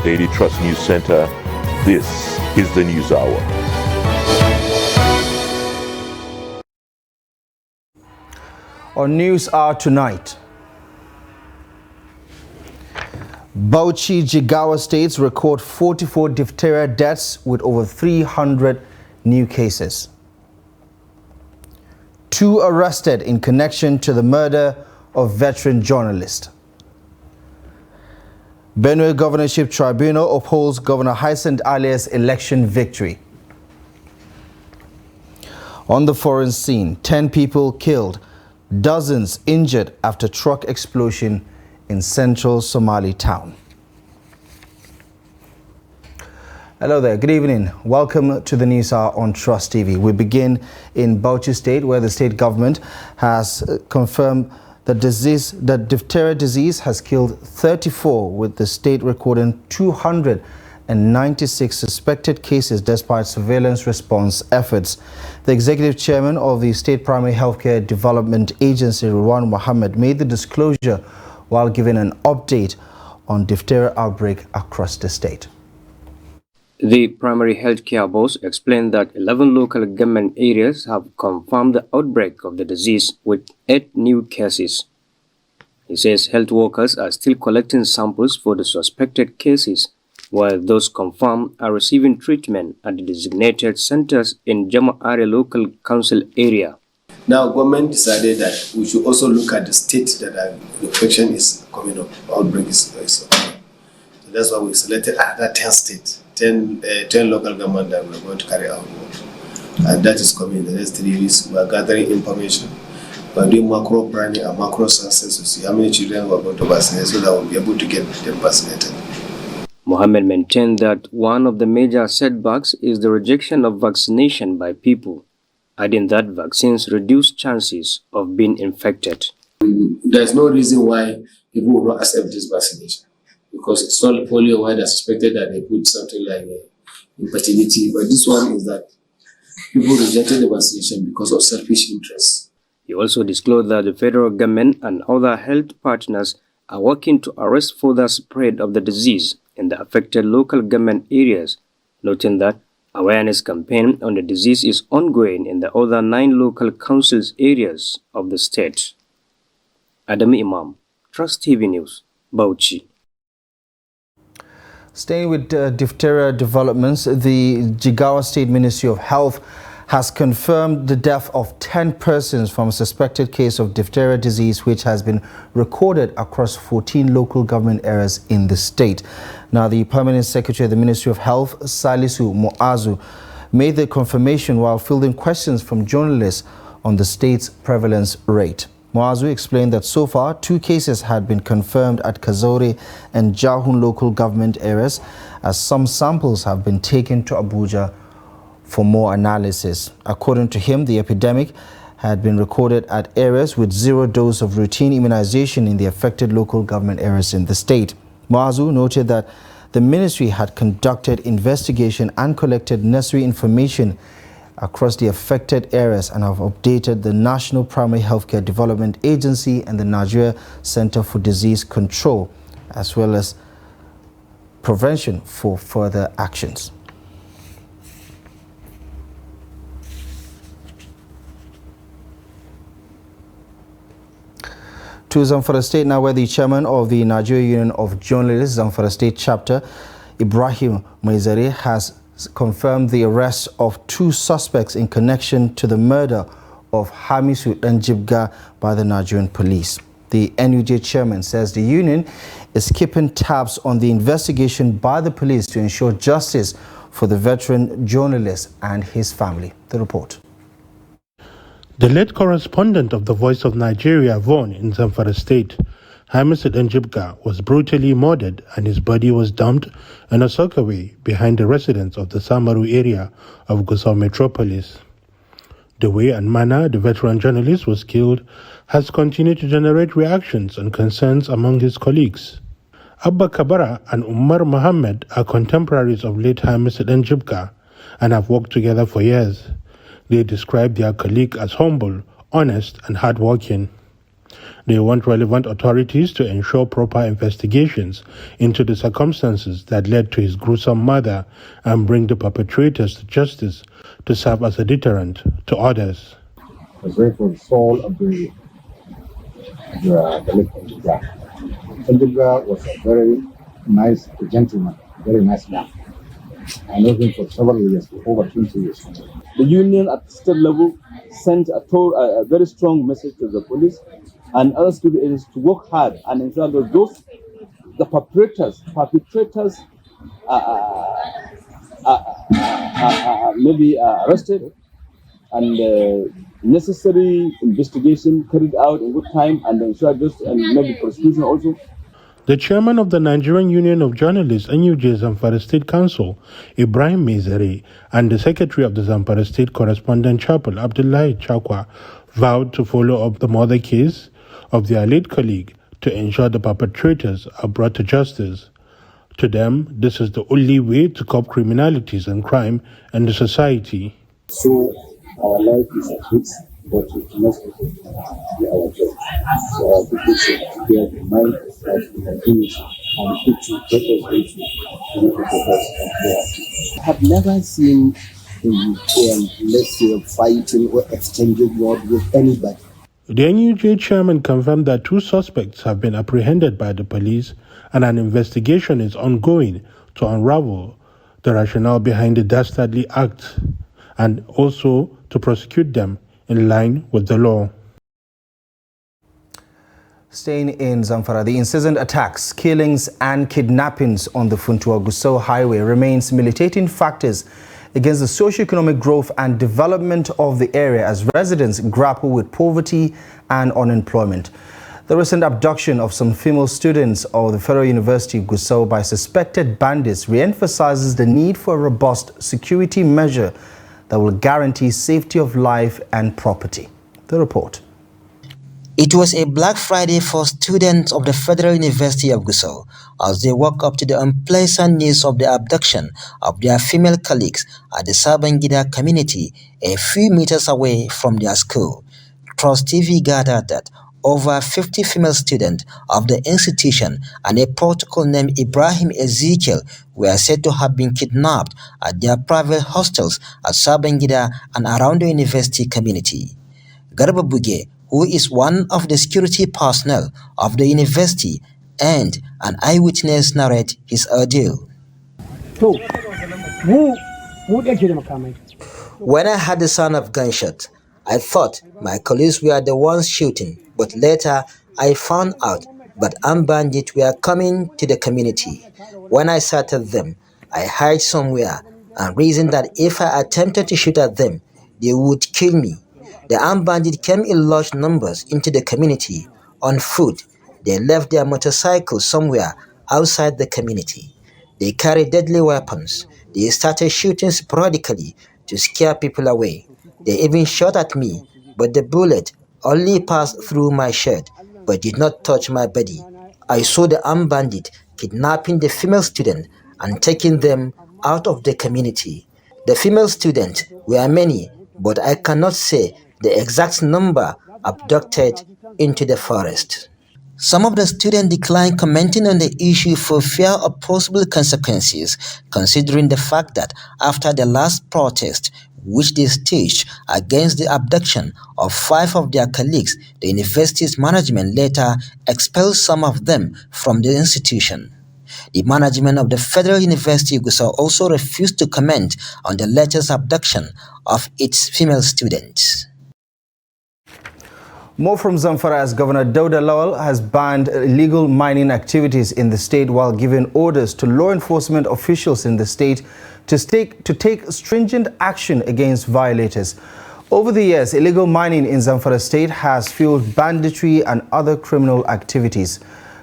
Daily Trust News Center, this is the News Hour. On News Hour tonight, Bauchi, Jigawa states record 44 diphtheria deaths with over 300 new cases. 2 arrested in connection to the murder of veteran journalist. Benue Governorship Tribunal upholds Governor Hyacinth Alia's election victory. On the foreign scene, 10 people killed, dozens injured after truck explosion in central Somali town. Hello there, good evening. Welcome to the News Hour on Trust TV. We begin in Bauchi State, where the state government has confirmed that diphtheria disease has killed 34, with the state recording 296 suspected cases despite surveillance response efforts. The executive chairman of the State Primary Healthcare Development Agency, Ridwan Mohammed, made the disclosure while giving an update on diphtheria outbreak across the state. The primary healthcare boss explained that 11 local government areas have confirmed the outbreak of the disease with 8 new cases. He says health workers are still collecting samples for the suspected cases, while those confirmed are receiving treatment at the designated centers in Jama'are local council area. Now, government decided that we should also look at the state that the infection is coming up, outbreak is coming. So that's why we selected another 10 states. 10 local government that we're going to carry out work. And that is coming in the next 3 weeks. We are gathering information. We are doing macro planning and macro census to see how many children we are going to vaccinate so that we'll be able to get them vaccinated. Mohammed maintained that one of the major setbacks is the rejection of vaccination by people, adding that vaccines reduce chances of being infected. There's no reason why people will not accept this vaccination. Because it's not polio why they suspected that they put something like infertility, but this one is that people rejected the vaccination because of selfish interests. He also disclosed that the federal government and other health partners are working to arrest further spread of the disease in the affected local government areas, noting that awareness campaign on the disease is ongoing in the other 9 local councils areas of the state. Adam Imam, Trust TV News, Bauchi. Staying with diphtheria developments, the Jigawa State Ministry of Health has confirmed the death of 10 persons from a suspected case of diphtheria disease, which has been recorded across 14 local government areas in the state. Now, the Permanent Secretary of the Ministry of Health, Salisu Muazu, made the confirmation while fielding questions from journalists on the state's prevalence rate. Muazu explained that so far 2 cases had been confirmed at Kazore and Jahun local government areas, as some samples have been taken to Abuja for more analysis. According to him, the epidemic had been recorded at areas with 0 dose of routine immunization in the affected local government areas in the state. Muazu noted that the ministry had conducted investigation and collected necessary information across the affected areas and have updated the National Primary Healthcare Development Agency and the Nigeria Center for Disease Control, as well as prevention for further actions. To Zamfara State now, where the chairman of the Nigeria Union of Journalists, Zamfara State Chapter, Ibrahim Maizare, has confirmed the arrest of 2 suspects in connection to the murder of Hamisu Danjibga by the Nigerian police. The NUJ chairman says the union is keeping tabs on the investigation by the police to ensure justice for the veteran journalist and his family. The report. The late correspondent of the Voice of Nigeria, Vaughan, in Zamfara State, Hamisu Danjibga, was brutally murdered and his body was dumped in a soakaway behind the residence of the Samaru area of Gusau Metropolis. The way and manner the veteran journalist was killed has continued to generate reactions and concerns among his colleagues. Abba Kabara and Umar Mohammed are contemporaries of late Hamisu Danjibga and have worked together for years. They describe their colleague as humble, honest and hardworking. They want relevant authorities to ensure proper investigations into the circumstances that led to his gruesome murder and bring the perpetrators to justice to serve as a deterrent to others. I pray for the soul of the late Njibga. Njibga was a very nice gentleman, very nice man. I know him for several years, for over 20 years. The union at state level sent a very strong message to the police and other students to work hard and ensure that the perpetrators may be arrested and necessary investigation carried out in good time and ensure just and maybe prosecution also. The chairman of the Nigerian Union of Journalists, NUJ Zamfara State Council, Ibrahim Mezere, and the secretary of the Zamfara State Correspondent Chapel, Abdullahi Chakwa, vowed to follow up the murder case of their late colleague to ensure the perpetrators are brought to justice. To them, this is the only way to curb criminalities and crime in the society. So our life is at risk, but we must be our job. So our people should bear in mind that we can do it and put to better ways to make it I have never seen let's say fighting or exchanging word with anybody. The NUJ chairman confirmed that 2 suspects have been apprehended by the police and an investigation is ongoing to unravel the rationale behind the dastardly act and also to prosecute them in line with the law. Staying in Zamfara, the incessant attacks, killings and kidnappings on the Funtua-Gusau highway remains militating factors against the socio-economic growth and development of the area as residents grapple with poverty and unemployment. The recent abduction of some female students of the Federal University of Gusau by suspected bandits re-emphasizes the need for a robust security measure that will guarantee safety of life and property. The report. It was a Black Friday for students of the Federal University of Gusau as they woke up to the unpleasant news of the abduction of their female colleagues at the Sabangida community a few meters away from their school. Trust TV gathered that over 50 female students of the institution and a protocol named Ibrahim Ezekiel were said to have been kidnapped at their private hostels at Sabangida and around the university community. Garba Buge, who is one of the security personnel of the university and an eyewitness, narrates his ordeal. When I heard the sound of gunshots, I thought my colleagues were the ones shooting, but later I found out that armed bandits were coming to the community. When I sighted them, I hid somewhere and reasoned that if I attempted to shoot at them, they would kill me. The armed bandits came in large numbers into the community on foot. They left their motorcycles somewhere outside the community. They carried deadly weapons. They started shooting sporadically to scare people away. They even shot at me, but the bullet only passed through my shirt but did not touch my body. I saw the armed bandit kidnapping the female student and taking them out of the community. The female students were many, but I cannot say the exact number abducted into the forest. Some of the students declined commenting on the issue for fear of possible consequences, considering the fact that after the last protest, which they staged against the abduction of 5 of their colleagues, the university's management later expelled some of them from the institution. The management of the Federal University of Gusau also refused to comment on the latest abduction of its female students. More from Zamfara as Governor Dauda Lawal has banned illegal mining activities in the state while giving orders to law enforcement officials in the state to take stringent action against violators. Over the years, illegal mining in Zamfara state has fueled banditry and other criminal activities.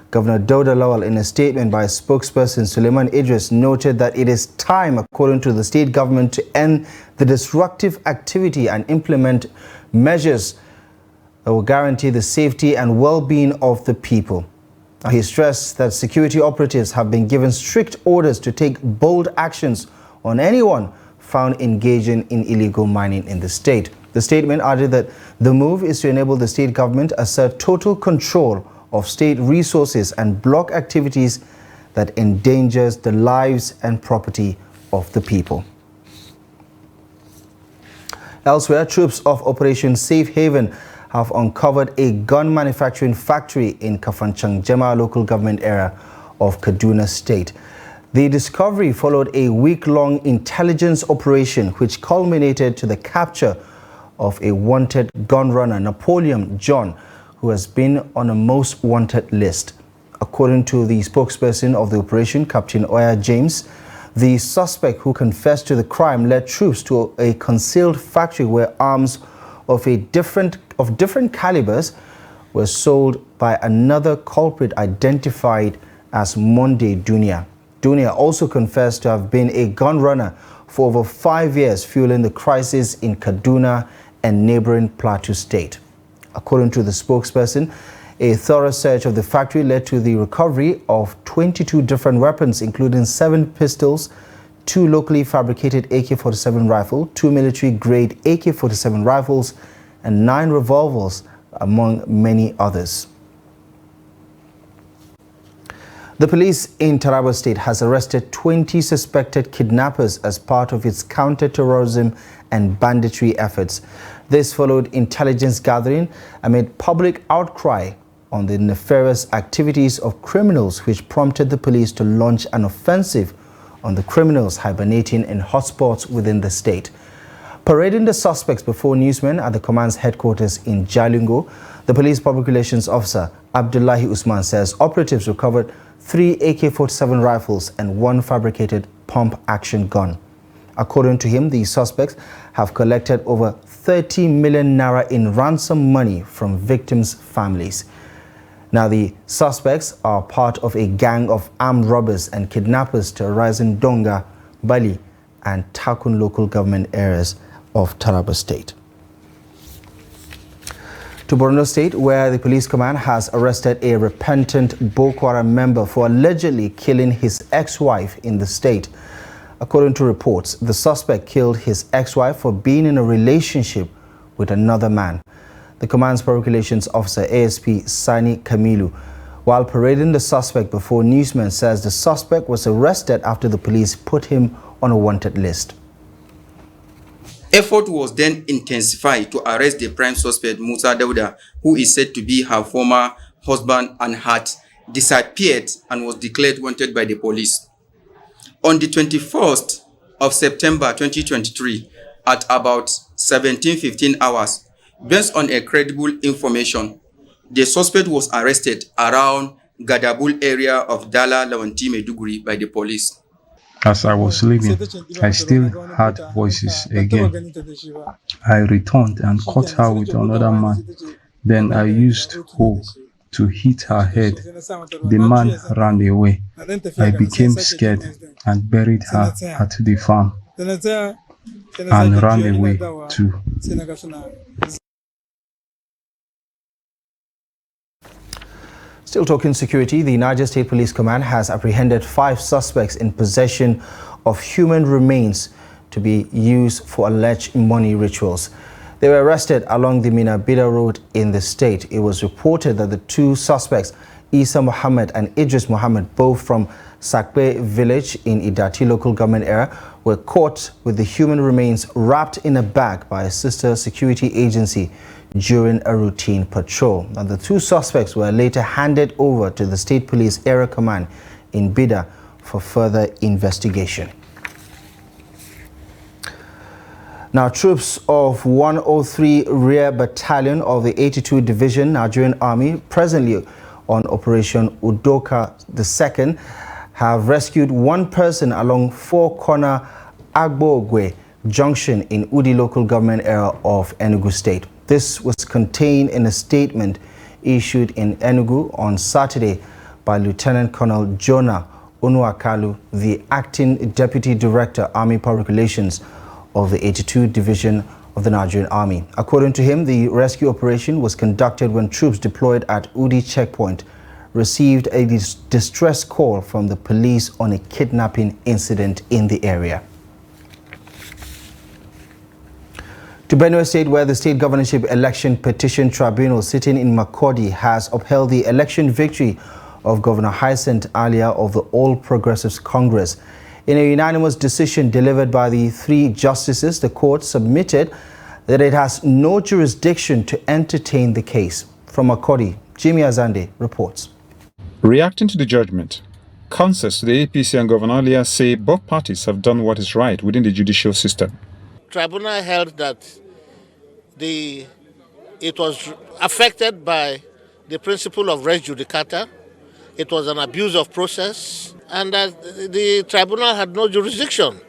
Governor Dauda Lawal, in a statement by spokesperson Suleiman Idris, noted that it is time, according to the state government, to end the disruptive activity and implement measures that will guarantee the safety and well-being of the people. He stressed that security operatives have been given strict orders to take bold actions on anyone found engaging in illegal mining in the state. The statement added that the move is to enable the state government assert total control of state resources and block activities that endangers the lives and property of the people. Elsewhere, troops of Operation Safe Haven have uncovered a gun manufacturing factory in Kafanchang Jema local government area of Kaduna State. The discovery followed a week-long intelligence operation which culminated to the capture of a wanted gun runner, Napoleon John, who has been on a most wanted list. According to the spokesperson of the operation, Captain Oya James, the suspect who confessed to the crime led troops to a concealed factory where arms of different calibers were sold by another culprit identified as Monday Dunia. Dunia also confessed to have been a gun runner for over 5 years, fueling the crisis in Kaduna and neighboring Plateau State. According to the spokesperson, a thorough search of the factory led to the recovery of 22 different weapons, including 7 pistols, 2 locally fabricated AK-47 rifles, 2 military-grade AK-47 rifles, and 9 revolvers, among many others. The police in Taraba State has arrested 20 suspected kidnappers as part of its counter-terrorism and banditry efforts. This followed intelligence gathering amid public outcry on the nefarious activities of criminals, which prompted the police to launch an offensive on the criminals hibernating in hotspots within the state. Parading the suspects before newsmen at the command's headquarters in Jalingo, the police public relations officer Abdullahi Usman says operatives recovered 3 AK-47 rifles and 1 fabricated pump-action gun. According to him, the suspects have collected over 30 million naira in ransom money from victims' families. Now, the suspects are part of a gang of armed robbers and kidnappers terrorizing Donga, Bali, and Takun local government areas of Taraba State. To Borno State, where the police command has arrested a repentant Boko Haram member for allegedly killing his ex-wife in the state. According to reports, the suspect killed his ex-wife for being in a relationship with another man. The command's public relations officer, ASP Sani Kamilu, while parading the suspect before newsmen, says the suspect was arrested after the police put him on a wanted list. Effort was then intensified to arrest the prime suspect, Musa Dauda, who is said to be her former husband and had disappeared and was declared wanted by the police. On the 21st of September 2023, at about 17:15 hours, based on a credible information, the suspect was arrested around Gadabul area of Dala Lawanti Meduguri by the police. As I was leaving, I still heard voices again. I returned and caught her with another man. Then I used hoe to hit her head. The man ran away. I became scared and buried her at the farm and ran away too. Still talking security, the Niger State Police Command has apprehended 5 suspects in possession of human remains to be used for alleged money rituals. They were arrested along the Minabida Road in the state. It was reported that the 2 suspects, Isa Mohammed and Idris Mohammed, both from Sakbe village in Idati local government area, were caught with the human remains wrapped in a bag by a sister security agency during a routine patrol. Now, the 2 suspects were later handed over to the State Police Area Command in Bida for further investigation. Now, troops of 103 Rear Battalion of the 82 Division Nigerian Army, presently on Operation Udoka II, have rescued 1 person along 4 Corner Agbogwe Junction in Udi local government area of Enugu State. This was contained in a statement issued in Enugu on Saturday by Lieutenant Colonel Jonah Onuakalu, the Acting Deputy Director, Army Public Relations of the 82 Division of the Nigerian Army. According to him, the rescue operation was conducted when troops deployed at Udi checkpoint received a distress call from the police on a kidnapping incident in the area. To Benue State, where the State Governorship Election Petition Tribunal sitting in Makurdi has upheld the election victory of Governor Hyacinth Alia of the All Progressives Congress. In a unanimous decision delivered by the 3 justices, the court submitted that it has no jurisdiction to entertain the case. From Makurdi, Jimmy Azande reports. Reacting to the judgment, counsels to the APC and Governor Alia say both parties have done what is right within the judicial system. Tribunal held that it was affected by the principle of res judicata. It was an abuse of process, and that the tribunal had no jurisdiction.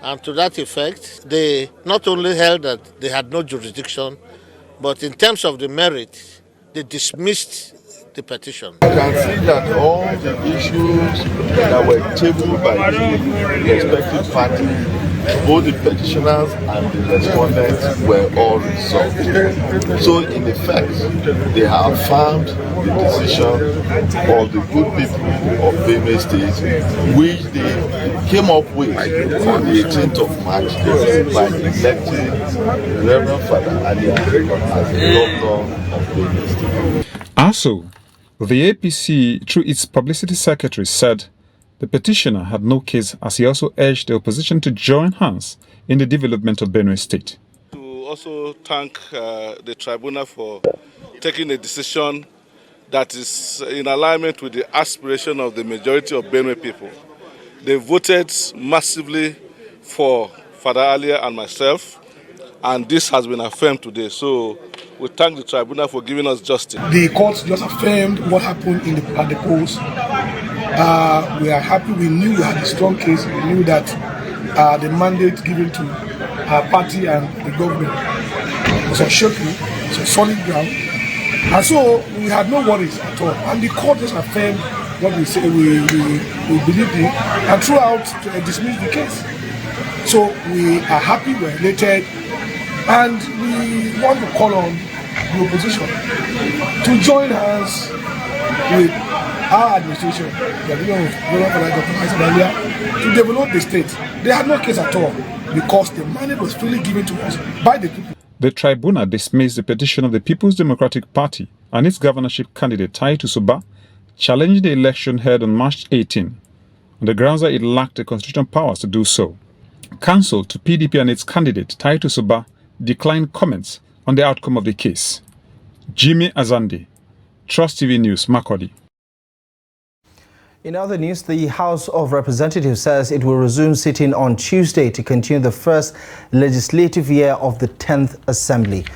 And to that effect, they not only held that they had no jurisdiction, but in terms of the merit, they dismissed the petition. You can see that all the issues that were tabled by the respective parties, both the petitioners and the respondents, were all resolved. So in effect, they have affirmed the decision of the good people of Benue State, which they came up with on the 18th of March by electing Reverend Father Alia as the governor of Benue State. Also, the APC, through its publicity secretary, said the petitioner had no case, as he also urged the opposition to join hands in the development of Benue State. To also thank the tribunal for taking a decision that is in alignment with the aspiration of the majority of Benue people. They voted massively for Father Alia and myself, and this has been affirmed today. So we thank the tribunal for giving us justice. The court just affirmed what happened at the polls. We are happy. We knew we had a strong case. We knew that the mandate given to our party and the government was unshaken, it's a solid ground. And so we had no worries at all. And the court just affirmed what we say we believed in, and throughout dismissed the case. So we are happy, we're elated, and we want to call on the opposition to join hands with our administration, to develop the state. They had no case at all because the mandate was freely given to us by the people. The tribunal dismissed the petition of the People's Democratic Party and its governorship candidate Taitu Suba, challenging the election held on March 18, on the grounds that it lacked the constitutional powers to do so. Counsel to PDP and its candidate Taitu Suba declined comments on the outcome of the case. Jimmy Azande, Trust TV News, Makurdi. In other news, the House of Representatives says it will resume sitting on Tuesday to continue the first legislative year of the 10th Assembly.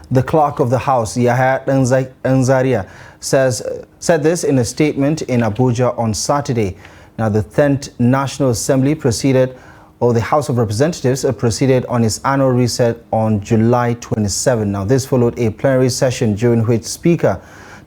The clerk of the House, Yahya Nzaria, said this in a statement in Abuja on Saturday. Now, the 10th National Assembly the House of Representatives proceeded on its annual reset on July 27. Now, this followed a plenary session during which Speaker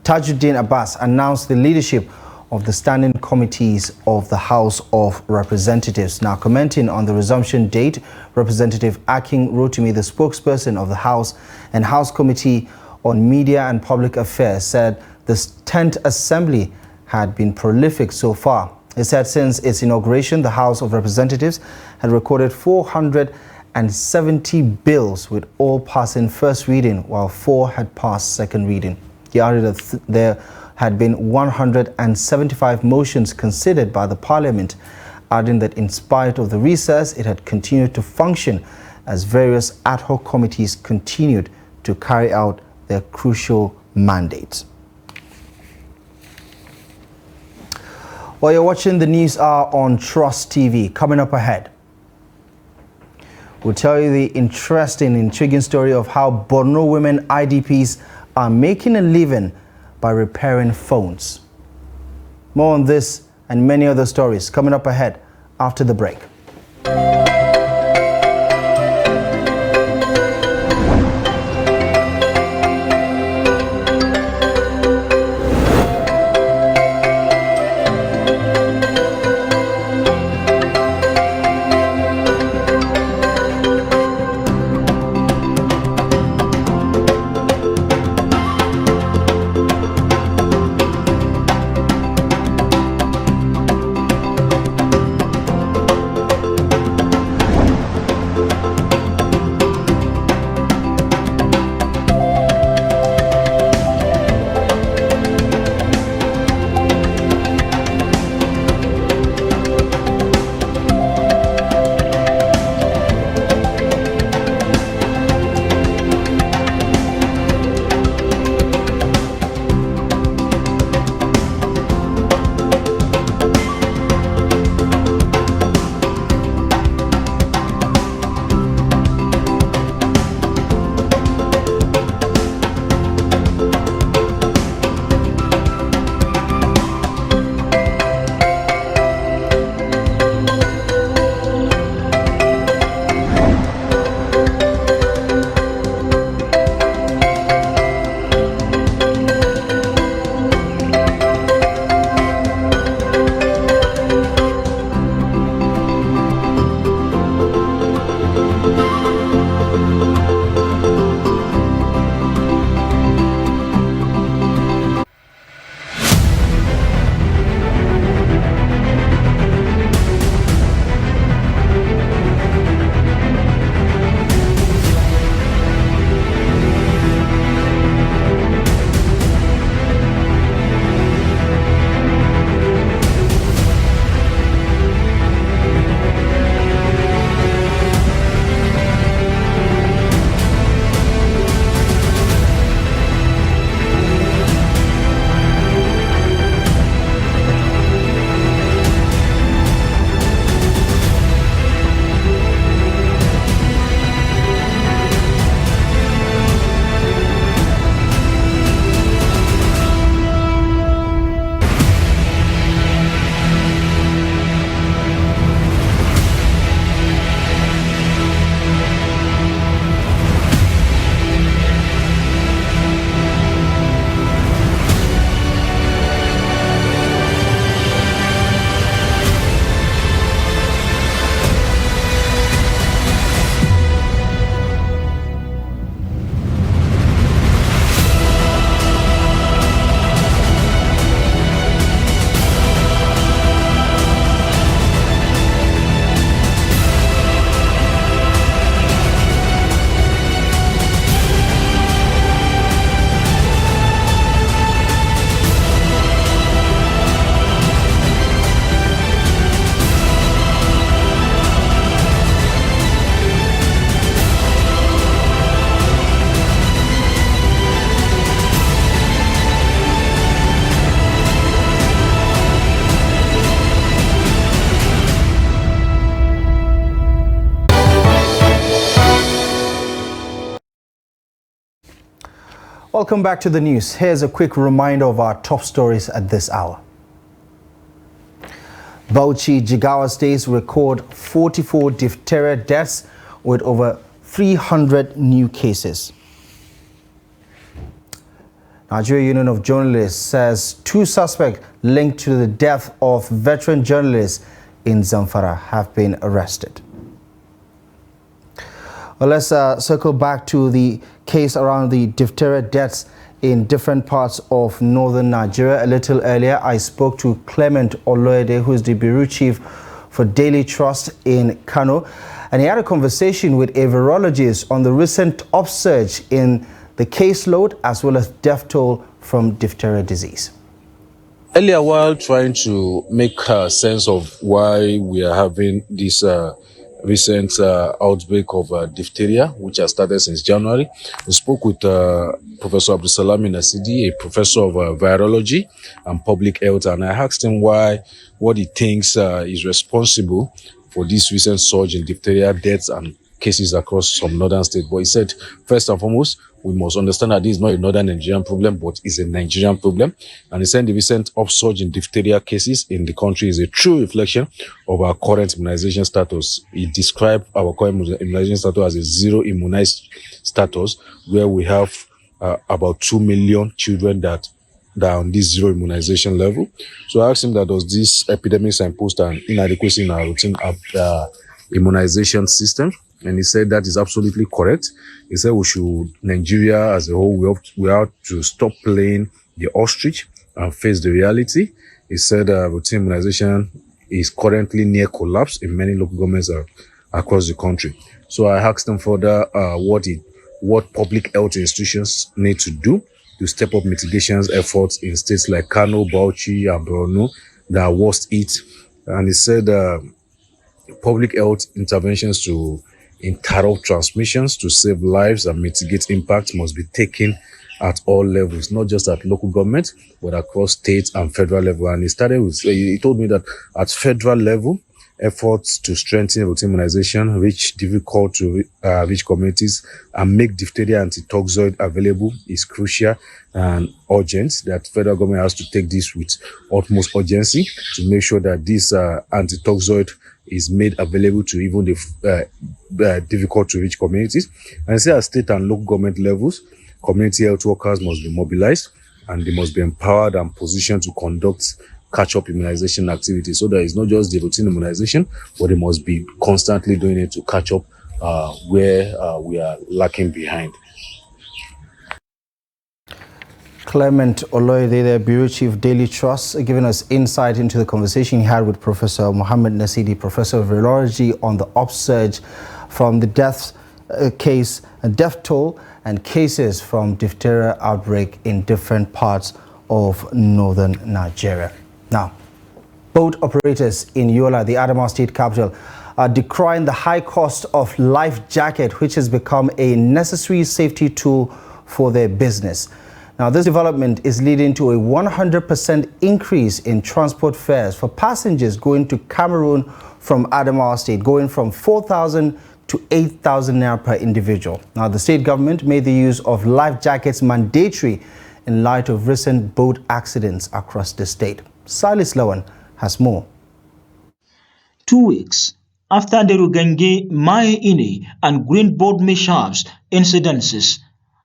Tajuddin Abbas announced the leadership of the standing committees of the House of Representatives. Now, commenting on the resumption date, Representative Akin Rotimi, the spokesperson of the House and House Committee on Media and Public Affairs, said the 10th Assembly had been prolific so far. He said since its inauguration, the House of Representatives had recorded 470 bills, with all passing first reading, while 4 had passed second reading. He added that there had been 175 motions considered by the Parliament, adding that in spite of the recess, it had continued to function as various ad hoc committees continued to carry out their crucial mandates. While you're watching the news hour on Trust TV, coming up ahead, we'll tell you the interesting, intriguing story of how Borno women IDPs are making a living by repairing phones. More on this and many other stories coming up ahead after the break. Welcome back to the news. Here's a quick reminder of our top stories at this hour. Bauchi, Jigawa states record 44 diphtheria deaths with over 300 new cases. Nigeria Union of Journalists says 2 suspects linked to the death of veteran journalists in Zamfara have been arrested. Well, let's circle back to the case around the diphtheria deaths in different parts of northern Nigeria. A little earlier, I spoke to Clement Oloyede, who is the Bureau Chief for Daily Trust in Kano, and he had a conversation with a virologist on the recent upsurge in the caseload as well as death toll from diphtheria disease. Earlier, while trying to make sense of why we are having this recent outbreak of diphtheria, which has started since January, we spoke with Professor Abdulsalami Nasidi, a professor of virology and public health, and I asked him what he thinks is responsible for this recent surge in diphtheria deaths and cases across some northern states. But he said, first and foremost, we must understand that this is not a northern Nigerian problem, but it's a Nigerian problem. And he said the recent upsurge in diphtheria cases in the country is a true reflection of our current immunization status. He described our current immunization status as a zero immunized status, where we have about 2 million children that are on this zero immunization level. So I asked him that does this epidemic signpost an inadequacy in our routine immunization system? And he said that is absolutely correct. He said Nigeria as a whole, we have to stop playing the ostrich and face the reality. He said routine immunization is currently near collapse in many local governments across the country. So I asked him further what public health institutions need to do to step up mitigations efforts in states like Kano, Bauchi, and Borno that are worst hit. And he said public health interventions to interrupt transmissions, to save lives and mitigate impact must be taken at all levels, not just at local government, but across state and federal level. And he told me that at federal level, efforts to strengthen routine immunization, reach difficult to reach communities, and make diphtheria antitoxoid available is crucial and urgent. That federal government has to take this with utmost urgency to make sure that this antitoxoid is made available to even the difficult to reach communities. And say at state and local government levels, community health workers must be mobilized and they must be empowered and positioned to conduct catch-up immunization activities. So that it's not just the routine immunization, but they must be constantly doing it to catch up where we are lacking behind. Clement Oloyede, the Bureau Chief Daily Trust, giving us insight into the conversation he had with Professor Mohammed Nasidi, Professor of Virology, on the upsurge from the death toll and cases from diphtheria outbreak in different parts of northern Nigeria. Now, boat operators in Yola, the Adamawa State capital, are decrying the high cost of life jacket, which has become a necessary safety tool for their business. Now, this development is leading to a 100% increase in transport fares for passengers going to Cameroon from Adamawa State, going from 4,000 to 8,000 naira per individual. Now, the state government made the use of life jackets mandatory in light of recent boat accidents across the state. Silas Lawan has more. 2 weeks after the Rugenge, Maye-Ine and Greenboard mishaps incidences,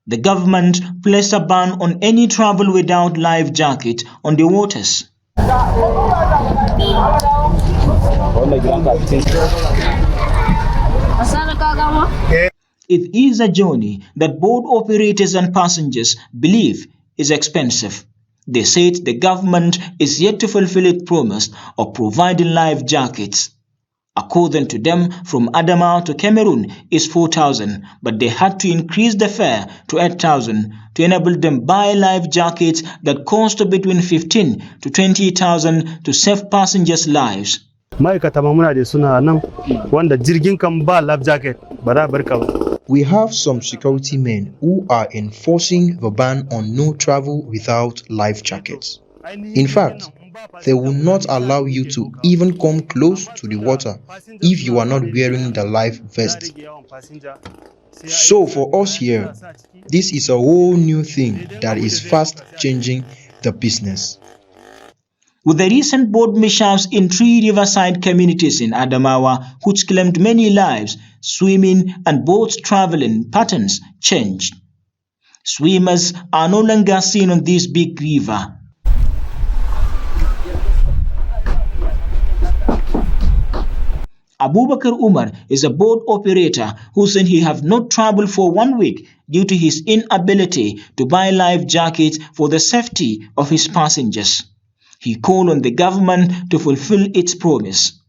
the government placed a ban on any travel without life jacket on the waters. It is a journey that boat operators and passengers believe is expensive. They said the government is yet to fulfill its promise of providing life jackets. According to them, from Adamawa to Cameroon is 4,000, but they had to increase the fare to 8,000 to enable them buy life jackets that cost between 15 to 20,000 to save passengers' lives. We have some security men who are enforcing the ban on no travel without life jackets. In fact, they will not allow you to even come close to the water if you are not wearing the life vest. So for us here, this is a whole new thing that is fast changing the business. With the recent boat mishaps in 3 riverside communities in Adamawa, which claimed many lives, swimming and boat traveling patterns changed. Swimmers are no longer seen on this big river. Abubakar Umar is a boat operator who said he have not traveled for 1 week due to his inability to buy life jackets for the safety of his passengers. He called on the government to fulfill its promise.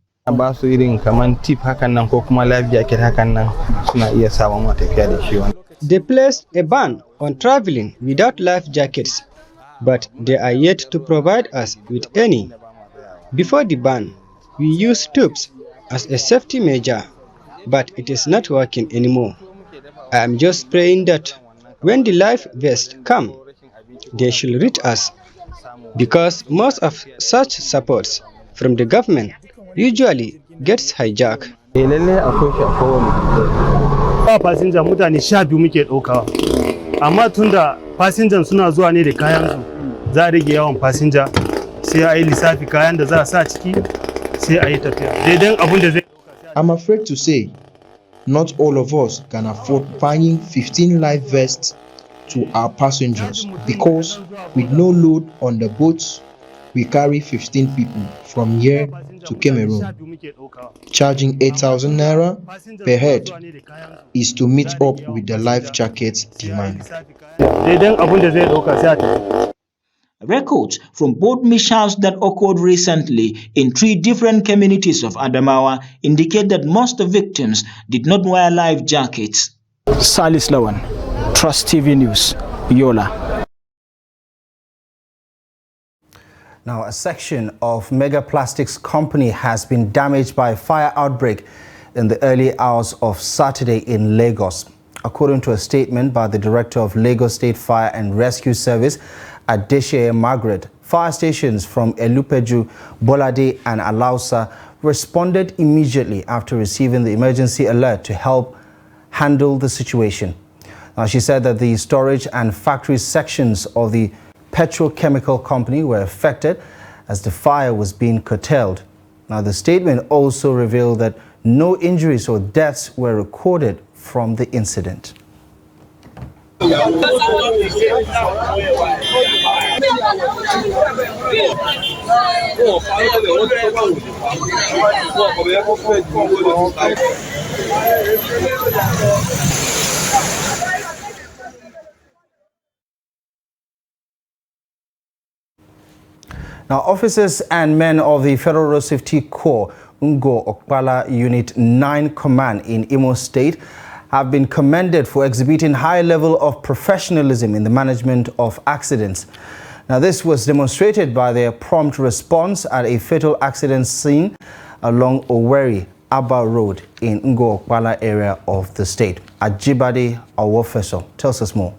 They placed a ban on traveling without life jackets, but they are yet to provide us with any. Before the ban, we used tubes as a safety measure, but it is not working anymore. I am just praying that when the life vests come, they should reach us, because most of such supports from the government usually gets hijacked. Ba passenger mutane 12 muke daukawa. Amma tunda passenger suna zuwa ne da kayan su, za a rage yawan passenger, sai a yi lissafi kayan da za a sa ciki, sai a yi tafiya. Daidan abun da zai. I'm afraid to say, not all of us can afford buying 15 life vests to our passengers, because with no load on the boats, we carry 15 people from here to Cameroon. Charging 8,000 naira per head is to meet up with the life jacket demand. Records from boat mishaps that occurred recently in 3 different communities of Adamawa indicate that most of the victims did not wear life jackets. Salis Lawan, Trust TV News, Yola. Now, a section of Mega Plastics Company has been damaged by a fire outbreak in the early hours of Saturday in Lagos. According to a statement by the Director of Lagos State Fire and Rescue Service, Adeshe Margaret, fire stations from Elupeju, Bolade and Alausa responded immediately after receiving the emergency alert to help handle the situation. Now, she said that the storage and factory sections of the petrochemical company were affected as the fire was being curtailed. Now, the statement also revealed that no injuries or deaths were recorded from the incident. Now, officers and men of the Federal Road Safety Corps, Ngo Okpala Unit 9 Command in Imo State, have been commended for exhibiting high level of professionalism in the management of accidents. Now, this was demonstrated by their prompt response at a fatal accident scene along Owerri Abba Road in Ngo Okpala area of the state. Ajibade Awofeso tells us more.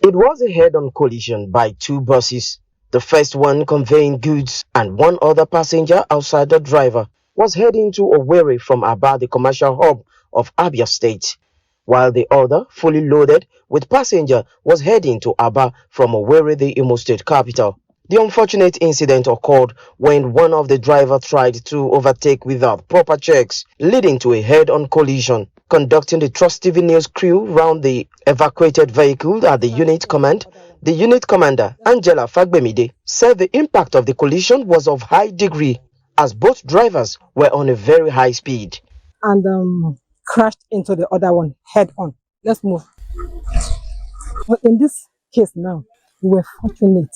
It was a head-on collision by 2 buses. The first one conveying goods and 1 other passenger outside the driver was heading to Owerri from Aba, the commercial hub of Abia State, while the other, fully loaded with passenger, was heading to Aba from Owerri, the Imo State capital. The unfortunate incident occurred when one of the drivers tried to overtake without proper checks, leading to a head-on collision. Conducting the Trust TV News crew round the evacuated vehicle at the unit command, the unit commander, Angela Fagbemide, said the impact of the collision was of high degree as both drivers were on a very high speed. And crashed into the other one head on. Let's move. But in this case now, we were fortunate.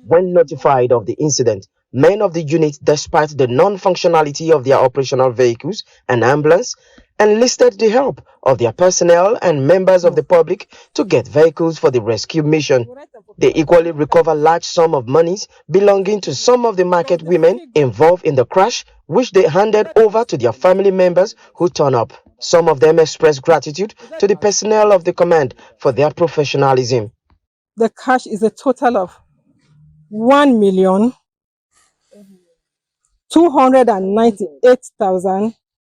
When notified of the incident, men of the unit, despite the non-functionality of their operational vehicles and ambulance, enlisted the help of their personnel and members of the public to get vehicles for the rescue mission. They equally recover large sum of monies belonging to some of the market women involved in the crash, which they handed over to their family members who turn up. Some of them expressed gratitude to the personnel of the command for their professionalism. The cash is a total of 1,298,700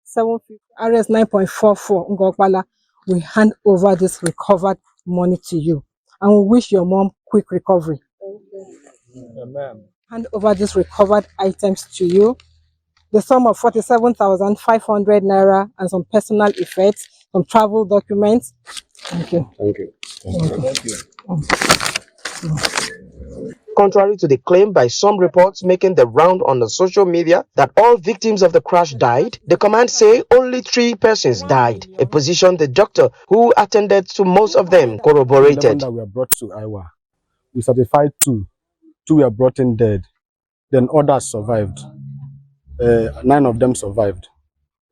750 RS 9.44 Ngokbala, we hand over this recovered money to you. And we wish your mom quick recovery. Amen. Hand over these recovered items to you. The sum of 47,500 naira and some personal effects, some travel documents. Thank you. Thank you. Thank you. Contrary to the claim by some reports making the round on the social media that all victims of the crash died, the command say only 3 persons died, a position the doctor who attended to most of them corroborated. 11 that were brought to Iowa. We certified 2. 2 were brought in dead. Then others survived. 9 of them survived.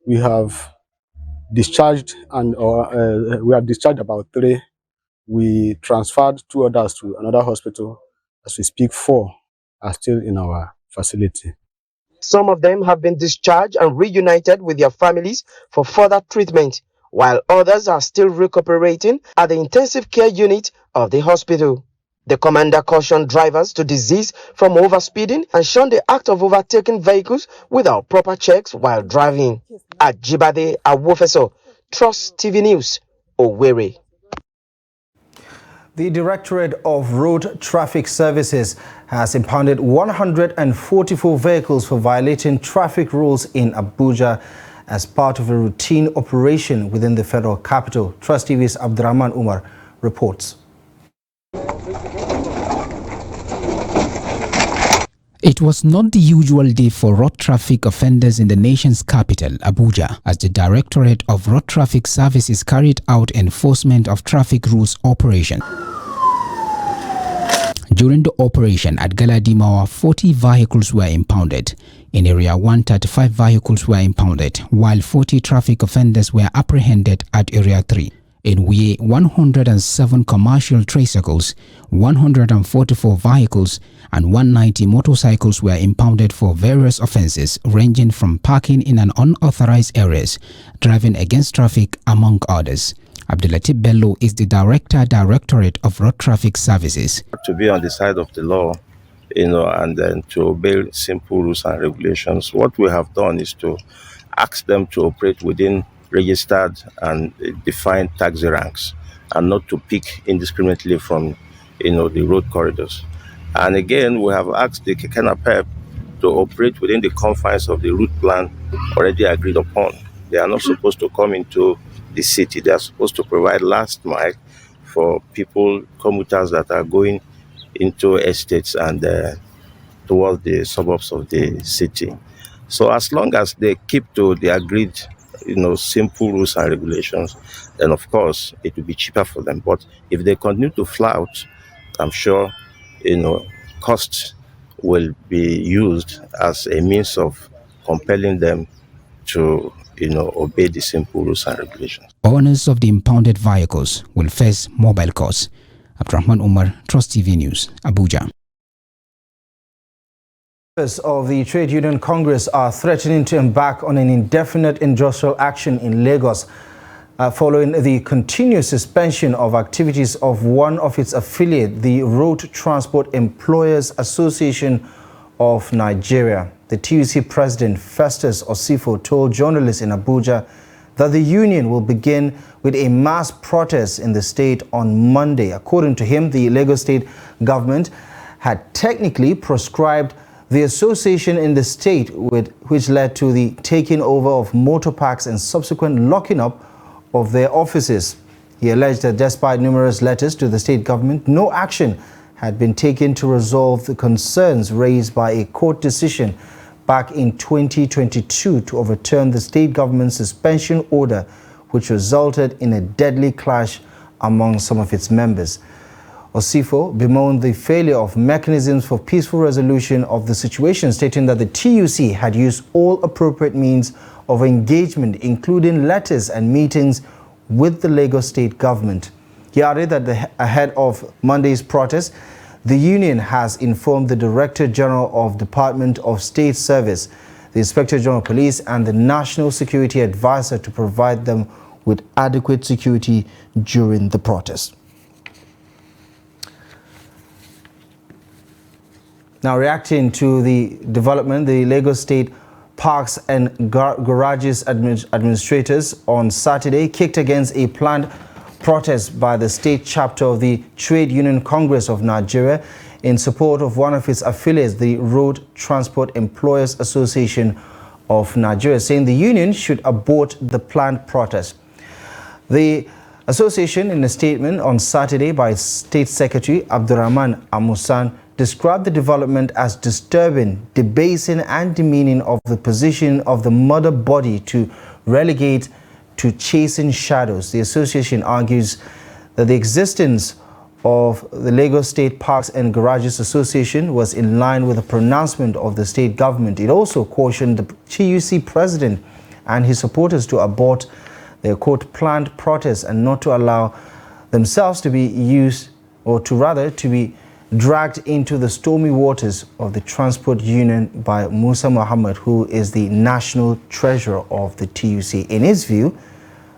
We have discharged we have discharged about 3. We transferred 2 others to another hospital. As we speak, 4 are still in our facility. Some of them have been discharged and reunited with their families for further treatment, while others are still recuperating at the intensive care unit of the hospital. The commander cautioned drivers to desist from overspeeding and shun the act of overtaking vehicles without proper checks while driving. Ajibade Awofeso, Trust TV News, Owerri. The Directorate of Road Traffic Services has impounded 144 vehicles for violating traffic rules in Abuja as part of a routine operation within the federal capital. Trust TV's Abdurrahman Umar reports. It was not the usual day for road traffic offenders in the nation's capital, Abuja, as the Directorate of Road Traffic Services carried out enforcement of traffic rules operation. During the operation at Galadimawa, 40 vehicles were impounded. In Area 1, 35 vehicles were impounded, while 40 traffic offenders were apprehended at Area 3. In Wuye, 107 commercial tricycles, 144 vehicles, and 190 motorcycles were impounded for various offences ranging from parking in an unauthorized areas, driving against traffic, among others. Abdulatif Bello is the Directorate of Road Traffic Services. To be on the side of the law, and then to obey simple rules and regulations. What we have done is to ask them to operate within registered and defined taxi ranks and not to pick indiscriminately from the road corridors. And again, we have asked the Kekena-PEP to operate within the confines of the route plan already agreed upon. They are not supposed to come into the city. They are supposed to provide last mile for people, commuters that are going into estates and towards the suburbs of the city. So as long as they keep to the agreed simple rules and regulations, then of course it will be cheaper for them. But if they continue to flout, I'm sure cost will be used as a means of compelling them to obey the simple rules and regulations. Owners of the impounded vehicles will face mobile costs. Abdurrahman Umar, Trust TV News, Abuja. Members of the Trade Union Congress are threatening to embark on an indefinite industrial action in Lagos following the continuous suspension of activities of one of its affiliates, the Road Transport Employers Association of Nigeria. The TUC president, Festus Osifo, told journalists in Abuja that the union will begin with a mass protest in the state on Monday. According to him, the Lagos state government had technically proscribed the association in the state, which led to the taking over of motor parks and subsequent locking up of their offices. He alleged that despite numerous letters to the state government, no action had been taken to resolve the concerns raised by a court decision back in 2022 to overturn the state government's suspension order, which resulted in a deadly clash among some of its members. Osifo bemoaned the failure of mechanisms for peaceful resolution of the situation, stating that the TUC had used all appropriate means of engagement, including letters and meetings with the Lagos state government. He added that ahead of Monday's protest, the union has informed the Director General of Department of State Service, the Inspector General of Police, and the National Security Advisor to provide them with adequate security during the protest. Now, reacting to the development, the Lagos State Parks and Garages administrators on Saturday kicked against a planned protest by the state chapter of the Trade Union Congress of Nigeria in support of one of its affiliates, the Road Transport Employers Association of Nigeria, saying the union should abort the planned protest. The association, in a statement on Saturday by State Secretary Abdurrahman Amusan, described the development as disturbing, debasing and demeaning of the position of the mother body to relegate to chasing shadows. The association argues that the existence of the Lagos State Parks and Garages Association was in line with a pronouncement of the state government. It also cautioned the TUC president and his supporters to abort their quote planned protests and not to allow themselves to be used, or to rather to be dragged into the stormy waters of the transport union by Musa Muhammad, who is the national treasurer of the TUC. In his view,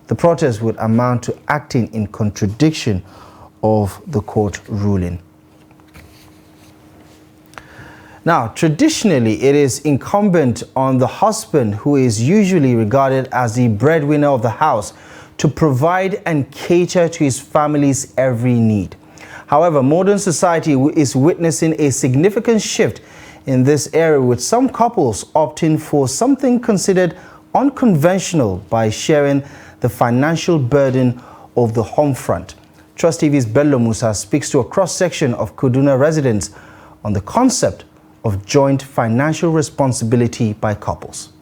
the protest would amount to acting in contradiction of the court ruling. Now, traditionally, it is incumbent on the husband, who is usually regarded as the breadwinner of the house, to provide and cater to his family's every need. However, modern society is witnessing a significant shift in this area, with some couples opting for something considered unconventional by sharing the financial burden of the home front. Trust TV's Bello Musa speaks to a cross-section of Kaduna residents on the concept of joint financial responsibility by couples.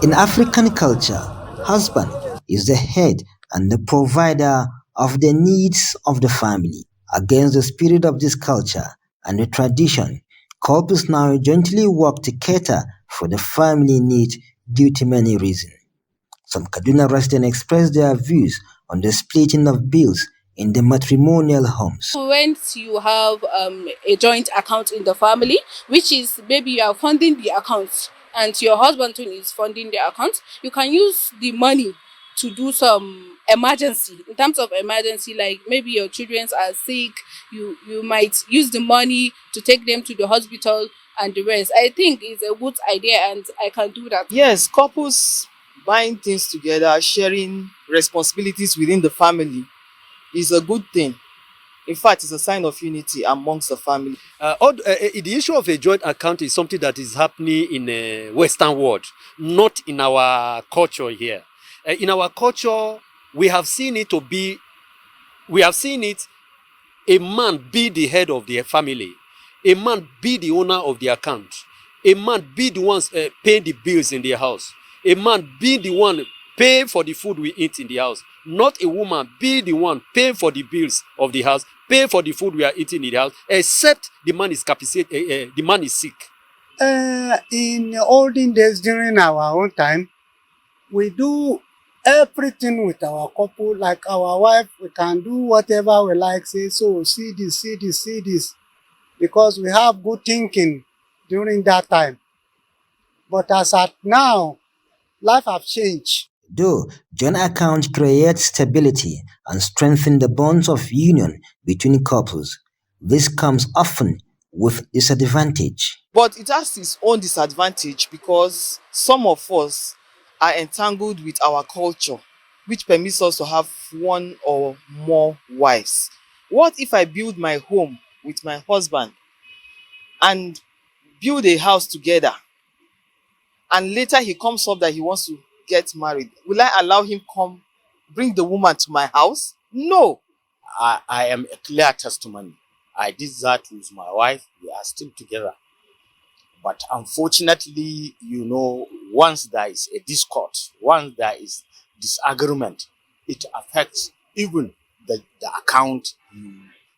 In African culture, husband is the head and the provider of the needs of the family. Against the spirit of this culture and the tradition, couples now jointly work to cater for the family need due to many reasons. Some Kaduna residents express their views on the splitting of bills in the matrimonial homes. Once you have a joint account in the family, which is maybe you are funding the account and your husband is funding the account, you can use the money to do some emergency. In terms of emergency, like maybe your children are sick, you might use the money to take them to the hospital and the rest. I think it's a good idea and I can do that. Yes, couples buying things together, sharing responsibilities within the family is a good thing. In fact, it's a sign of unity amongst the family. The issue of a joint account is something that is happening in the Western world, not in our culture here. In our culture, we have seen it a man be the head of the family, a man be the owner of the account, a man be the ones paying the bills in the house, a man be the one paying for the food we eat in the house, not a woman be the one paying for the bills of the house, paying for the food we are eating in the house, except the man is capacitated, the man is sick. In the olden days, during our own time, we do everything with our couple. Like our wife, we can do whatever we like, say, so see this, because we have good thinking during that time. But as at now, life has changed. Though joint account creates stability and strengthens the bonds of union between couples, this comes often with disadvantage. But it has its own disadvantage because some of us are entangled with our culture, which permits us to have one or more wives. What if I build my home with my husband and build a house together, and later he comes up that he wants to get married? Will I allow him come bring the woman to my house? No. I am a clear testimony. I did that with my wife. We are still together. But unfortunately, you know, once there is a discord, once there is disagreement, it affects even the account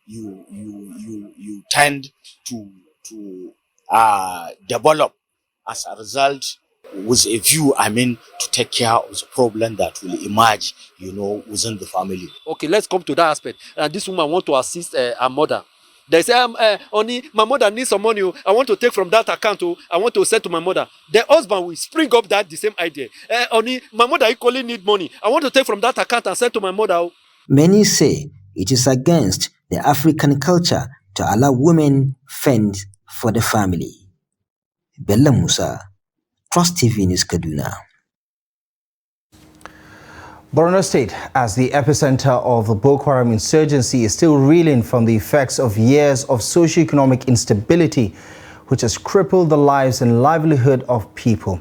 you tend to develop as a result, with a view, to take care of the problem that will emerge, within the family. Okay, let's come to that aspect. And this woman wants to assist her mother. They say, only my mother needs some money. I want to take from that account. I want to send to my mother. The husband will spring up the same idea. Only my mother equally need money. I want to take from that account and send to my mother. Many say it is against the African culture to allow women fend for the family. Bello Musa, Trust TV News Kaduna. Borno State, as the epicenter of the Boko Haram insurgency, is still reeling from the effects of years of socio-economic instability, which has crippled the lives and livelihood of people.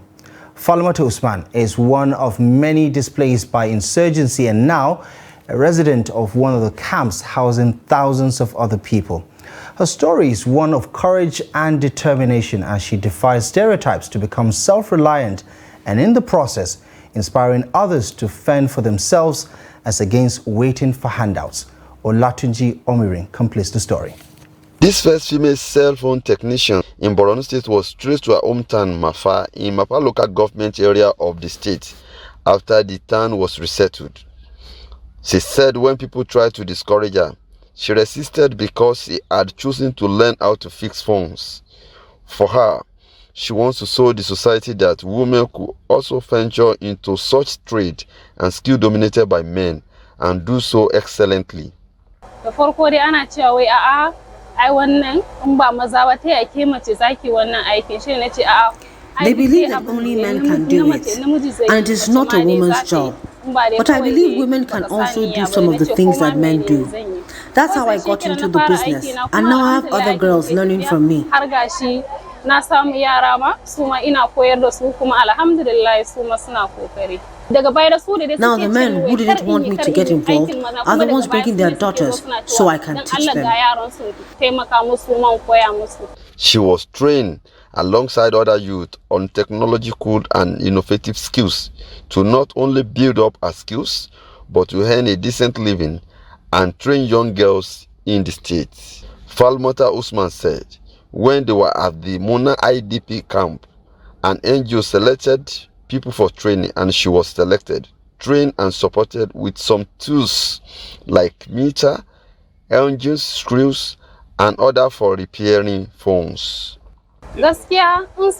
Falmata Usman is one of many displaced by insurgency and now a resident of one of the camps housing thousands of other people. Her story is one of courage and determination as she defies stereotypes to become self-reliant and in the process inspiring others to fend for themselves as against waiting for handouts. Olatunji Omirin completes the story. This first female cell phone technician in Borno State was traced to her hometown Mafa in Mapa local government area of the state after the town was resettled. She said when people tried to discourage her, she resisted because she had chosen to learn how to fix phones. For her, she wants to show the society that women could also venture into such trade and skill dominated by men and do so excellently. Da farko dai ana cewa wai a'a ai wannan in ba maza ba ta yake mace zaki wannan aikin shi ne ce a'a. They believe that only men can do it, and it is not a woman's job. But I believe women can also do some of the things that men do. That's how I got into the business, and now I have other girls learning from me. Na samu yara ma su ma ina koyar da su kuma alhamdulillah su ma suna kokari. Daga baya da su da Now the men who didn't want me to get involved are the ones bringing their daughters so I can teach them. She was trained alongside other youth on technological and innovative skills to not only build up her skills but to earn a decent living and train young girls in the state. Falmata Usman said when they were at the Muna IDP camp, an NGO selected people for training and she was selected, trained and supported with some tools like meter, engines, screws and other for repairing phones. This job can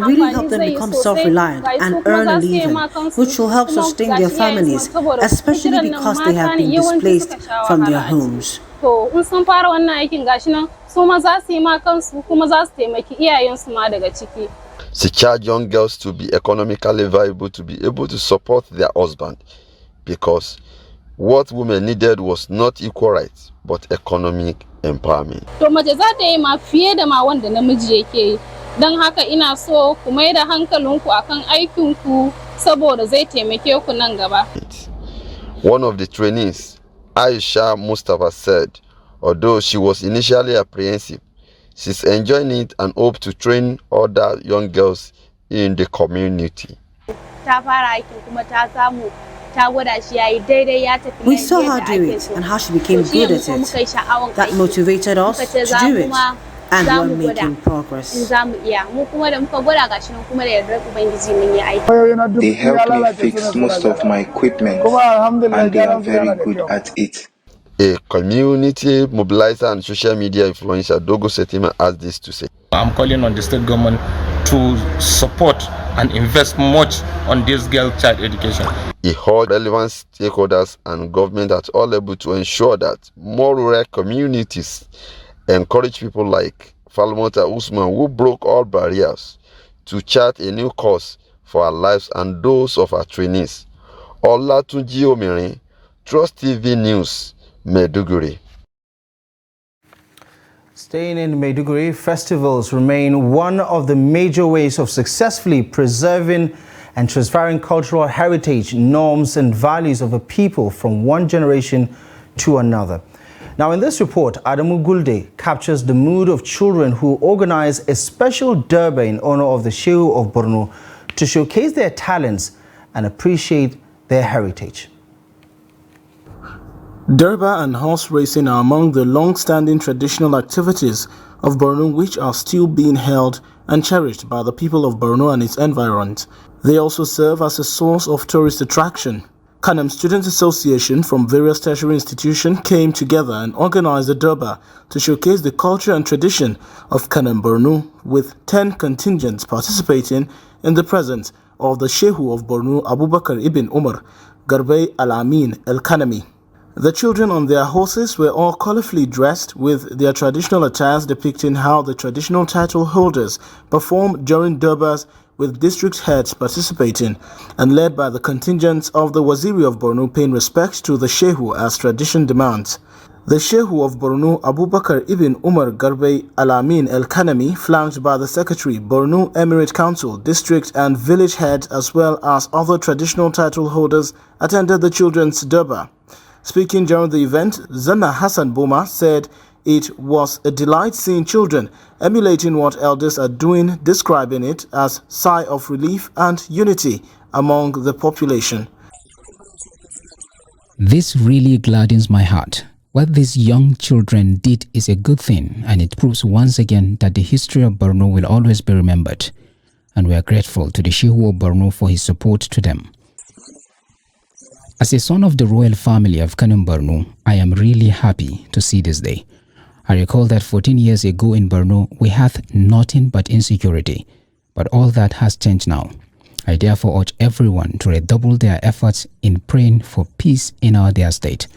really help them become self-reliant and earn a living, which will help sustain their families, especially because they have been displaced from their homes. She charged young girls to be economically viable to be able to support their husband because what women needed was not equal rights but economic empowerment. One of the trainees, Aisha Mustafa, said although she was initially apprehensive, she's enjoying it and hopes to train other young girls in the community. We saw her do it and how she became good at it. That motivated us to do it, and we're making progress. They helped me fix most of my equipment and they are very good at it. A community mobilizer and social media influencer, Dogo Setima, has this to say. I'm calling on the state government to support and invest much on this girl child education. He urged relevant stakeholders and government at all levels to ensure that more rural communities encourage people like Falmata Usman, who broke all barriers, to chart a new course for our lives and those of our trainees. Olatunji Omirin, Trust TV News, Maiduguri. Staying in Maiduguri, festivals remain one of the major ways of successfully preserving and transferring cultural heritage, norms and values of a people from one generation to another. Now in this report, Adamu Gulde captures the mood of children who organize a special Durbar in honor of the Shehu of Borno to showcase their talents and appreciate their heritage. Durbar and horse racing are among the long-standing traditional activities of Borno which are still being held and cherished by the people of Borno and its environs. They also serve as a source of tourist attraction. Kanam Students Association from various tertiary institutions came together and organized the Durbar to showcase the culture and tradition of Kanam Borno, with 10 contingents participating in the presence of the Shehu of Borno, Abubakar ibn Umar Garbey Al-Amin El-Kanami. The children on their horses were all colorfully dressed with their traditional attires depicting how the traditional title holders performed during Durbars, with district heads participating, and led by the contingents of the Waziri of Borno paying respect to the Shehu as tradition demands. The Shehu of Borno, Abubakar Ibn Umar Garbe Alamin El Kanami, flanked by the Secretary, Borno Emirate Council, district and village heads, as well as other traditional title holders, attended the children's Durbar. Speaking during the event, Zanna Hassan Boma said it was a delight seeing children emulating what elders are doing, describing it as sigh of relief and unity among the population. This really gladdens my heart. What these young children did is a good thing, and it proves once again that the history of Borno will always be remembered, and we are grateful to the Shehu of Borno for his support to them. As a son of the royal family of Kanum Borno, I am really happy to see this day. I recall that 14 years ago in Borno, we had nothing but insecurity, but all that has changed now. I therefore urge everyone to redouble their efforts in praying for peace in our dear state.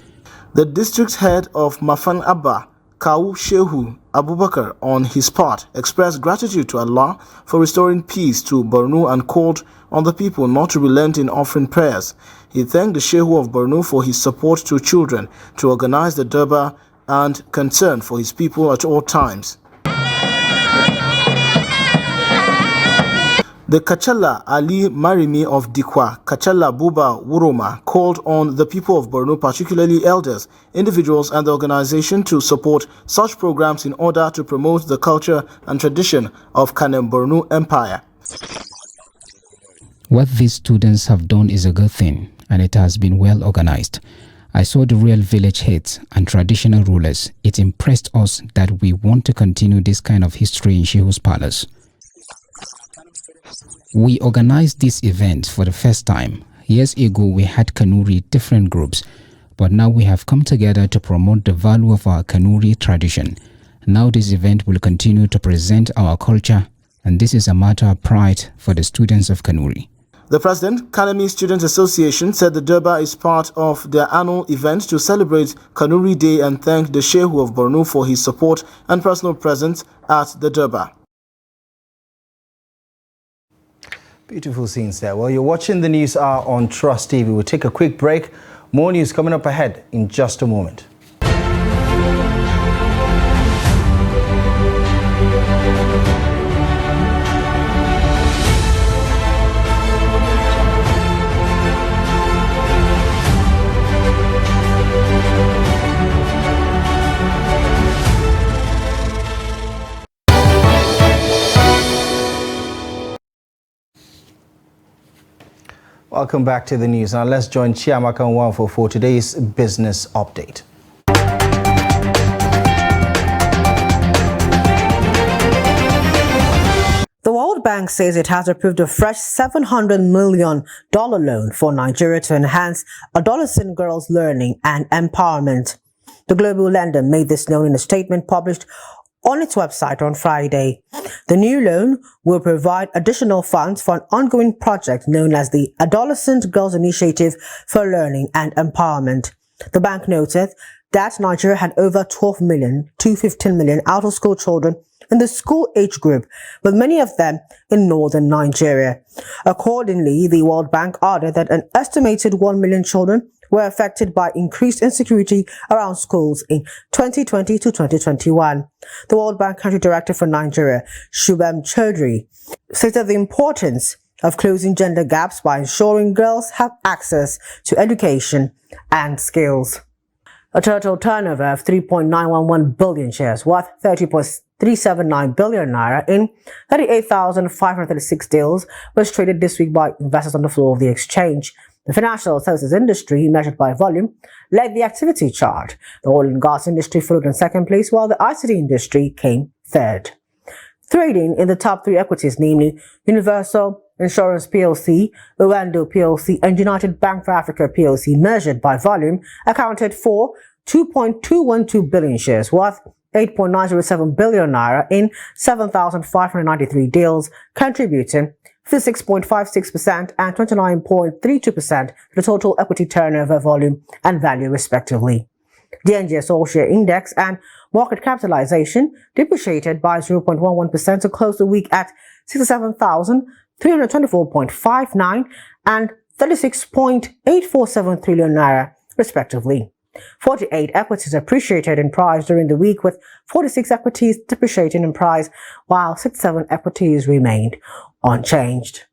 The district head of Mafan Abba, Kawu Shehu Abubakar, on his part, expressed gratitude to Allah for restoring peace to Borno and called on the people not to relent in offering prayers. He thanked the Shehu of Borno for his support to children to organize the Durbar and concern for his people at all times. The Kachala Ali Marimi of Dikwa, Kachala Buba Wuroma, called on the people of Borno, particularly elders, individuals and the organization to support such programs in order to promote the culture and tradition of Kanem Borno Empire. What these students have done is a good thing, and it has been well organized. I saw the real village heads and traditional rulers. It impressed us that we want to continue this kind of history in Shehu's Palace. We organized this event for the first time. Years ago, we had Kanuri different groups, but now we have come together to promote the value of our Kanuri tradition. Now this event will continue to present our culture, and this is a matter of pride for the students of Kanuri. The President, Kanemi Student Association, said the Durbar is part of their annual event to celebrate Kanuri Day and thank the Shehu of Borno for his support and personal presence at the Durbar. Beautiful scenes there. Well, you're watching the News Hour on Trust TV. We'll take a quick break. More news coming up ahead in just a moment. Welcome back to the news. Now let's join Chiamaka Nwanfo for today's business update. The World Bank says it has approved a fresh $700 million loan for Nigeria to enhance adolescent girls' learning and empowerment. The global lender made this known in a statement published on its website on Friday. The new loan will provide additional funds for an ongoing project known as the Adolescent Girls Initiative for Learning and Empowerment. The bank noted that Nigeria had over 12 million to 15 million out-of-school children in the school age group, with many of them in northern Nigeria. Accordingly, the World Bank added that an estimated 1 million children were affected by increased insecurity around schools in 2020 to 2021. The World Bank Country Director for Nigeria, Shubham Chaudhry, stated the importance of closing gender gaps by ensuring girls have access to education and skills. A total turnover of 3.911 billion shares worth 30.379 billion naira in 38,536 deals was traded this week by investors on the floor of the exchange. The financial services industry, measured by volume, led the activity chart. The oil and gas industry followed in second place, while the ICT industry came third. Trading in the top three equities, namely Universal Insurance PLC, Owando PLC, and United Bank for Africa PLC, measured by volume, accounted for 2.212 billion shares worth 8.907 billion naira in 7,593 deals, contributing 56.56% and 29.32% to the total equity turnover volume and value respectively. The NGX All-Share Index and market capitalization depreciated by 0.11% to close the week at 67,324.59 and 36.847 trillion naira respectively. 48 equities appreciated in price during the week, with 46 equities depreciating in price, while 67 equities remained unchanged.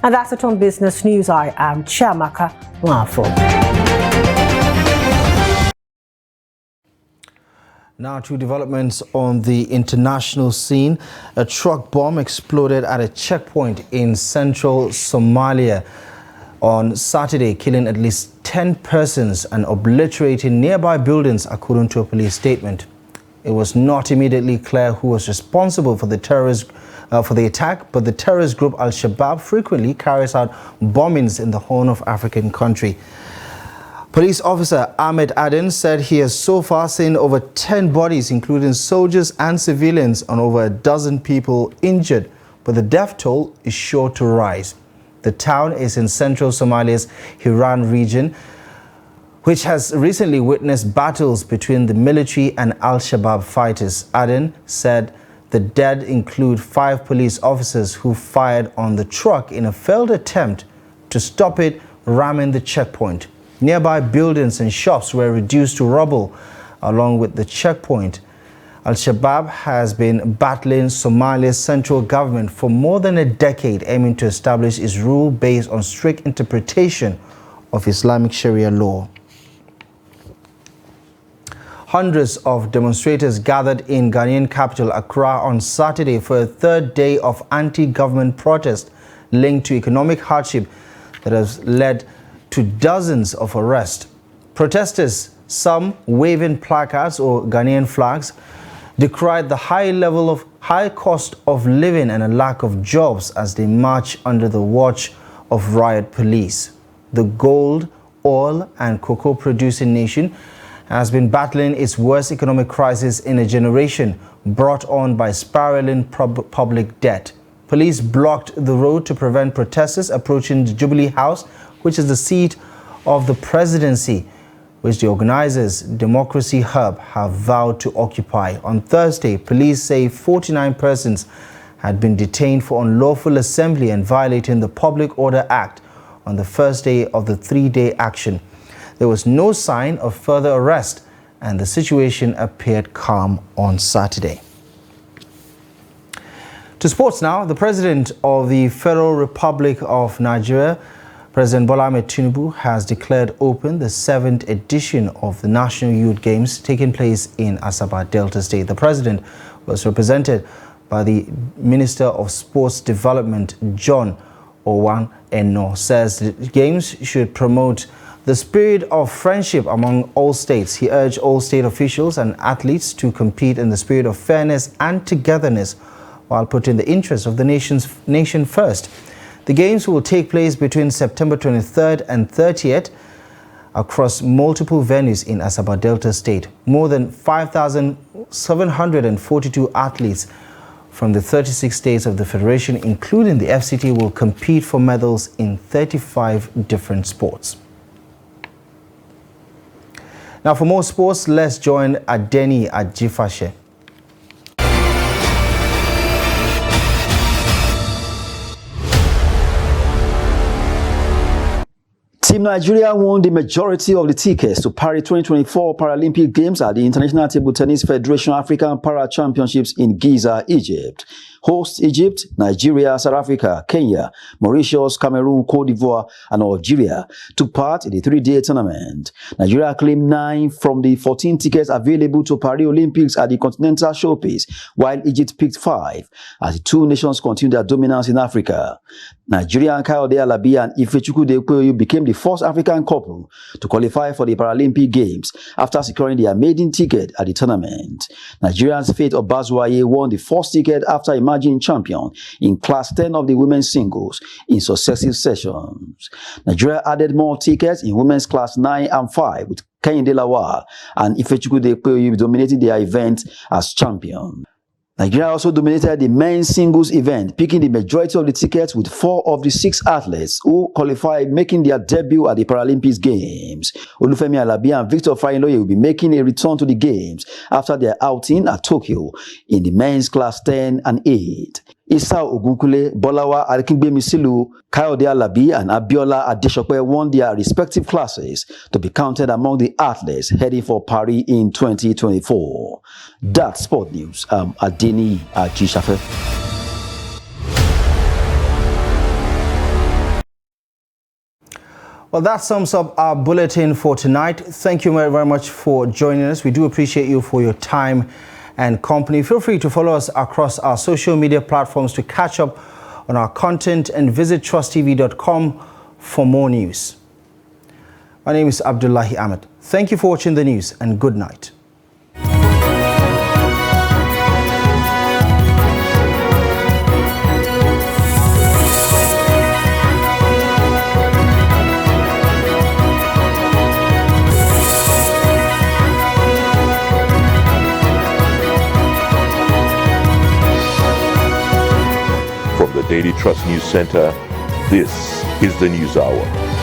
And that's it on Business News. I am Chiamaka Nwafo. Now to developments on the international scene. A truck bomb exploded at a checkpoint in central Somalia on Saturday, killing at least 10 persons and obliterating nearby buildings, according to a police statement. It was not immediately clear who was responsible for the attack, but the terrorist group Al-Shabaab frequently carries out bombings in the Horn of African country. Police officer Ahmed Aden said he has so far seen over 10 bodies, including soldiers and civilians, and over a dozen people injured, but the death toll is sure to rise. The town is in central Somalia's Hiran region, which has recently witnessed battles between the military and Al-Shabaab fighters. Aden said the dead include 5 police officers who fired on the truck in a failed attempt to stop it ramming the checkpoint. Nearby buildings and shops were reduced to rubble along with the checkpoint. Al-Shabaab has been battling Somalia's central government for more than a decade, aiming to establish its rule based on strict interpretation of Islamic Sharia law. Hundreds of demonstrators gathered in Ghanaian capital Accra on Saturday for a third day of anti-government protest linked to economic hardship that has led to dozens of arrests. Protesters, some waving placards or Ghanaian flags, decried the high cost of living and a lack of jobs as they march under the watch of riot police. The gold, oil and cocoa producing nation has been battling its worst economic crisis in a generation, brought on by spiraling public debt. Police blocked the road to prevent protesters approaching the Jubilee House, which is the seat of the presidency, which the organizers, Democracy Hub, have vowed to occupy. On Thursday, police say 49 persons had been detained for unlawful assembly and violating the Public Order Act on the first day of the 3-day action. There was no sign of further arrest, and the situation appeared calm on Saturday. To sports now. The President of the Federal Republic of Nigeria, President Bola Ahmed Tinubu, has declared open the 7th edition of the National Youth Games taking place in Asaba, Delta State. The President was represented by the Minister of Sports Development, John Owan Eno, says the Games should promote the spirit of friendship among all states. He urged all state officials and athletes to compete in the spirit of fairness and togetherness while putting the interests of the nation first. The Games will take place between September 23rd and 30th across multiple venues in Asaba Delta State. More than 5,742 athletes from the 36 states of the Federation, including the FCT, will compete for medals in 35 different sports. Now for more sports, let's join Adeni Ajifashe. Team Nigeria won the majority of the tickets to Paris 2024 Paralympic Games at the International Table Tennis Federation African Para Championships in Giza, Egypt. Host Egypt, Nigeria, South Africa, Kenya, Mauritius, Cameroon, Cote d'Ivoire, and Algeria took part in the 3-day tournament. Nigeria claimed 9 from the 14 tickets available to Paris Olympics at the Continental Showcase, while Egypt picked 5 as the two nations continued their dominance in Africa. Nigeria and Kayode Alabi and Ifechukwu Dekweoyu became the first African couple to qualify for the Paralympic Games after securing their maiden ticket at the tournament. Nigerian's Faith Obazuaye won the first ticket after emerging champion in Class 10 of the women's singles in successive sessions. Nigeria added more tickets in women's Class 9 and 5 with Kehinde Lawal and Ifechukwu Dekweoyu dominating their event as champion. Nigeria also dominated the men's singles event, picking the majority of the tickets with 4 of the 6 athletes who qualified, making their debut at the Paralympics Games. Olufemi Alabi and Victor Fayinloye will be making a return to the Games after their outing at Tokyo in the men's class 10 and 8. Issa Ogunkule, Bolawa Akingbemisilu, Kayode Alabi and Abiola Adesope won their respective classes to be counted among the athletes heading for Paris in 2024. That's Sport News. I'm Adeni Ajishafe. Well, that sums up our bulletin for tonight. Thank you very much for joining us. We do appreciate you for your time and company. Feel free to follow us across our social media platforms to catch up on our content and visit trusttv.com for more news. My name is Abdullahi Ahmed. Thank you for watching the news and good night. From the Daily Trust News Center, this is the News Hour.